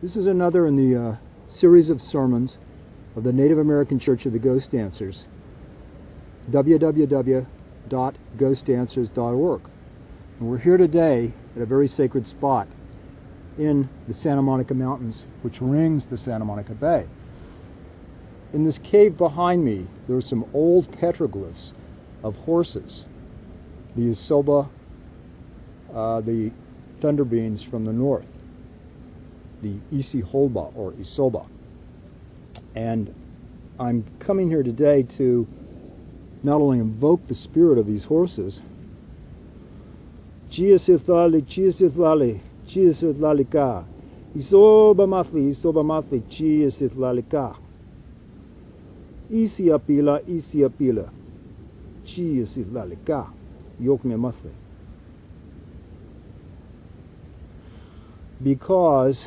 This is another in the series of sermons of the Native American Church of the Ghost Dancers, www.ghostdancers.org. And we're here today at a very sacred spot in the Santa Monica Mountains, which rings the Santa Monica Bay. In this cave behind me, there are some old petroglyphs of horses, the Isoba, the thunder beings from the north, the Isiholba or Isoba. And I'm coming here today to not only invoke the spirit of these horses, Chiasithali, Chiasithali, Chiasithlalika, Isoba Mafli, Chiasithlalika, Isiapila, Chiasithlalika, Yokme Mafli. Because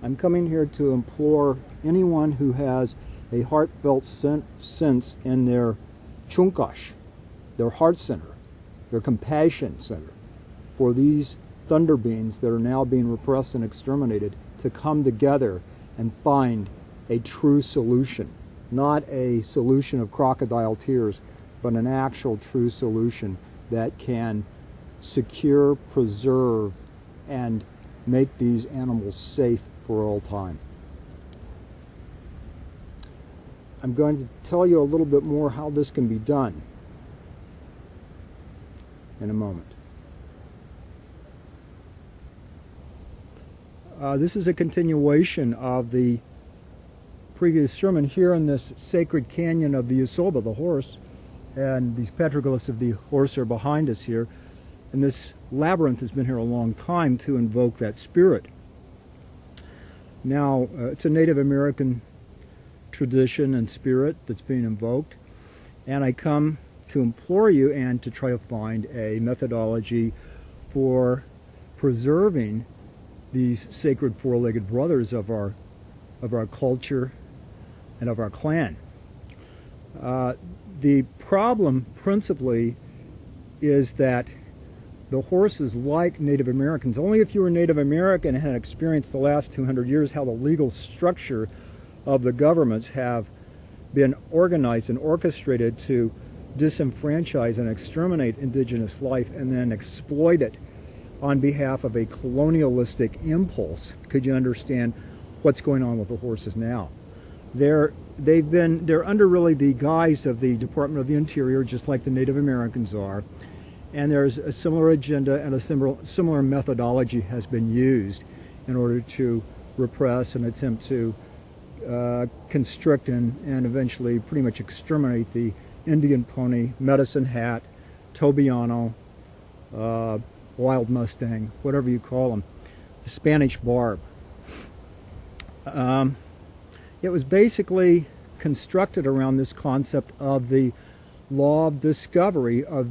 I'm coming here to implore anyone who has a heartfelt sense in their chunkash, their heart center, their compassion center, for these thunder beings that are now being repressed and exterminated, to come together and find a true solution. Not a solution of crocodile tears, but an actual true solution that can secure, preserve, and make these animals safe for all time. I'm going to tell you a little bit more how this can be done in a moment. This is a continuation of the previous sermon here in this sacred canyon of the Isoba, the horse, and these petroglyphs of the horse are behind us here. And this labyrinth has been here a long time to invoke that spirit. Now, it's a Native American tradition and spirit that's being invoked, and I come to implore you and to try to find a methodology for preserving these sacred four-legged brothers of our culture and of our clan. The problem principally is that the horses, like Native Americans, only if you were Native American and had experienced the last 200 years how the legal structure of the governments have been organized and orchestrated to disenfranchise and exterminate indigenous life and then exploit it on behalf of a colonialistic impulse, could you understand what's going on with the horses now? They're under really the guise of the Department of the Interior, just like the Native Americans are. And there's a similar agenda and a similar methodology has been used in order to repress and attempt to constrict and eventually pretty much exterminate the Indian pony, medicine hat, Tobiano, wild Mustang, whatever you call them, the Spanish barb. It was basically constructed around this concept of the law of discovery of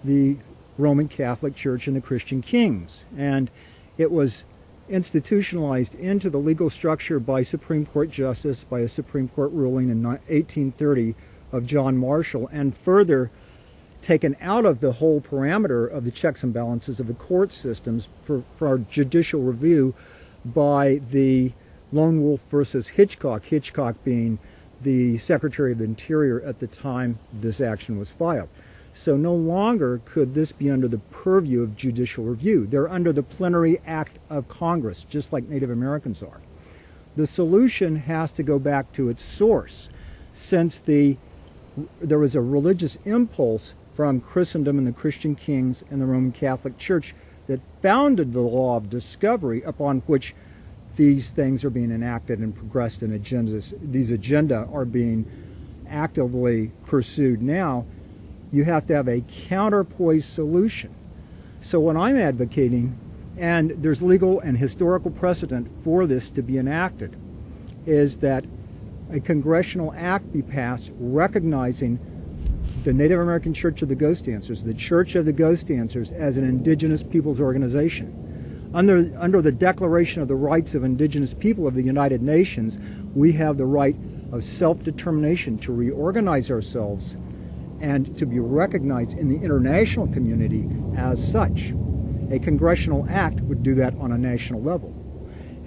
the Roman Catholic Church and the Christian kings, and it was institutionalized into the legal structure by Supreme Court justice, by a Supreme Court ruling in 1830 of John Marshall, and further taken out of the whole parameter of the checks and balances of the court systems for our judicial review by the Lone Wolf versus Hitchcock being the Secretary of the Interior at the time this action was filed. So no longer could this be under the purview of judicial review. They're under the plenary act of Congress, just like Native Americans are. The solution has to go back to its source, since there was a religious impulse from Christendom and the Christian kings and the Roman Catholic Church that founded the law of discovery upon which these things are being enacted and progressed in agendas. These agenda are being actively pursued now. You have to have a counterpoise solution. So what I'm advocating, and there's legal and historical precedent for this to be enacted, is that a congressional act be passed recognizing the Native American Church of the Ghost Dancers, the Church of the Ghost Dancers, as an indigenous peoples organization. Under the Declaration of the Rights of Indigenous People of the United Nations, we have the right of self-determination to reorganize ourselves and to be recognized in the international community as such. A congressional act would do that on a national level.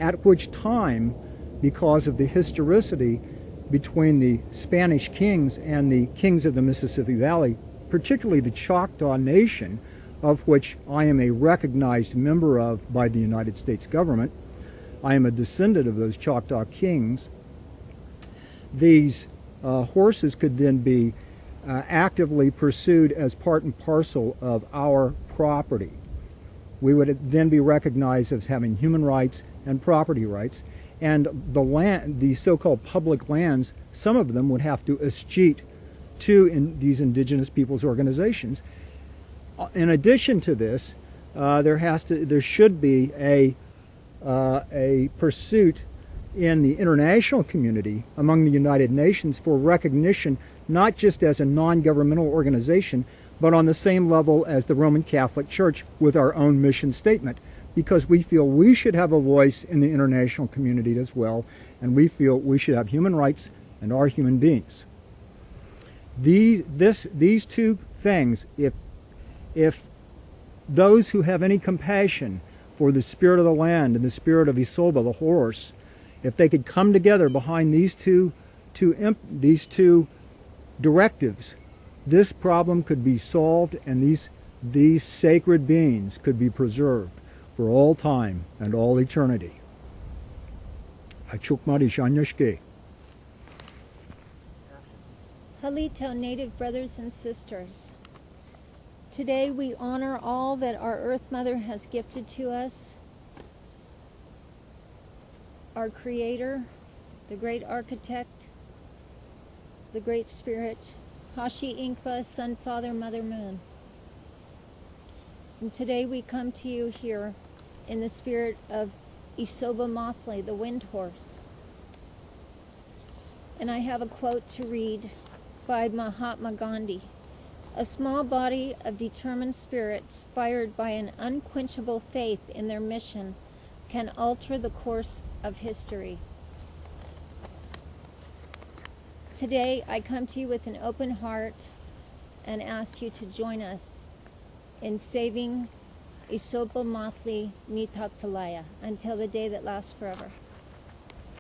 at which time, because of the historicity between the Spanish kings and the kings of the Mississippi Valley, particularly the Choctaw Nation, of which I am a recognized member of by the United States government. I am a descendant of those Choctaw kings. These horses could then be actively pursued as part and parcel of our property. We would then be recognized as having human rights and property rights, and the so-called public lands, some of them would have to escheat to these indigenous peoples organizations. In addition to this, there should be a pursuit in the international community among the United Nations for recognition, not just as a non-governmental organization, but on the same level as the Roman Catholic Church with our own mission statement, because we feel we should have a voice in the international community as well, and we feel we should have human rights and are human beings. These two things, if those who have any compassion for the spirit of the land and the spirit of Isoba, the horse, if they could come together behind these two directives, this problem could be solved, and these sacred beings could be preserved for all time and all eternity. Halito, Native brothers and sisters. Today we honor all that our Earth Mother has gifted to us, our Creator, the Great Architect, the Great Spirit, Hashi Inkpa, Sun, Father, Mother, Moon. And today we come to you here in the spirit of Isoba Mothli, the wind horse. And I have a quote to read by Mahatma Gandhi. A small body of determined spirits fired by an unquenchable faith in their mission can alter the course of history. Today I come to you with an open heart and ask you to join us in saving Isoba Mothli Mitaktalaya until the day that lasts forever.